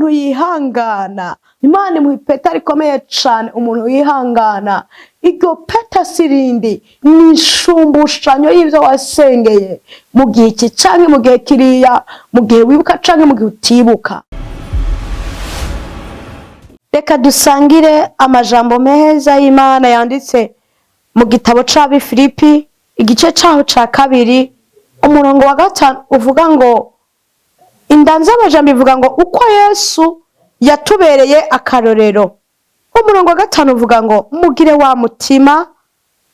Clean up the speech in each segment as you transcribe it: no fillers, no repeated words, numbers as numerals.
umuntu yihangana. Imana imuha ipeta rikomeye cane, umuntu yihangana. Iryo peta sirindi ni ishumbushanyo y'ivyo wasengeye mu gihe iki canke mu gihe kiriya, mu gihe wibuka canke mu gihe utibuka. Reka dusangire amajambo meza y'Imana yanditse mu gitabo c'Abifilipi igice caho ca 2 umurongo wa 5 uvuga ngo, indanza amajambo ivuga ngo uko Yesu yatubereye akarorero. Umurongo wa 5 uvuga ngo mugire wa mutima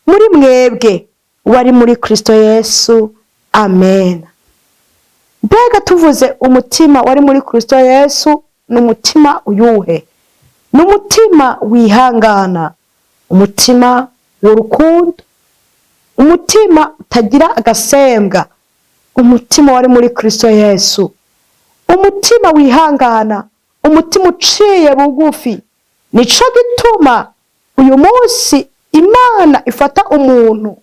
muri mwebwe wari muri Kristo Yesu. Amen. Mbega tuvuze umutima wari muri Kristo Yesu, n'umutima uyuhe? N'umutima wihangana, umutima w'urukundo, umutima utagira agasembwa, umutima wari muri Kristo Yesu, umutima wihangana, umutima uciye bugufi. Nico gituma uyu munsi Imana ifata umuntu,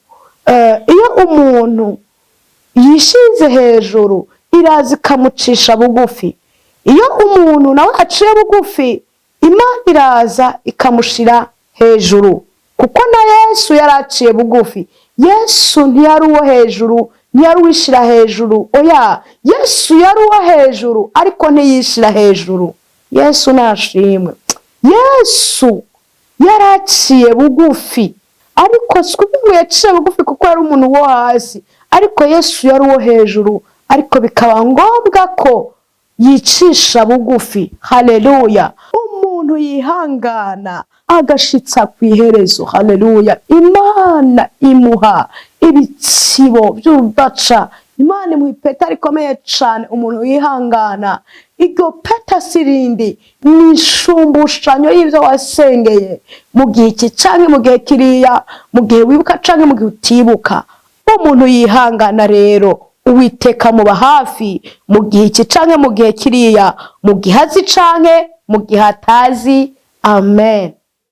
iyo umuntu yishize hejuru iraza ikamucisha bugufi. Iyo umuntu nawe aciye bugufi, Imana iraza ikamushira hejuru. Kuko na Yesu yaraciye bugufi. Yesu ntiyari uwo hejuru, ntiyari uwishira hejuru. Oya, Yesu yari uwo hejuru ariko ntiyishira hejuru. Yesu nashimwe. Yesu yaraciye bugufi, ariko sikubwo yaciye bugufi kuko yari umuntu wo hasi, ariko Yesu yari uwo hejuru, ariko bikaba ngombwa ko yicisha bugufi. Haleluya. Umuntu yihangana agashitsa kwiherezo. Haleluya. Imana imuha ibitsibo by'urudaca. Imana imuha ipeta rikomeye cane, umuntu yihangana. Iryo peta sirindi ni ishumbushanyo y'ivyo wasengeye mu gihe iki canke mu gihe kiriya, mu gihe wibuka canke mu gihe utibuka. Umuntu yihangana rero Uwiteka muba hafi mu gihe iki canke mu gihe kiriya, mu gihe azi canke mu gihe atazi. Amen.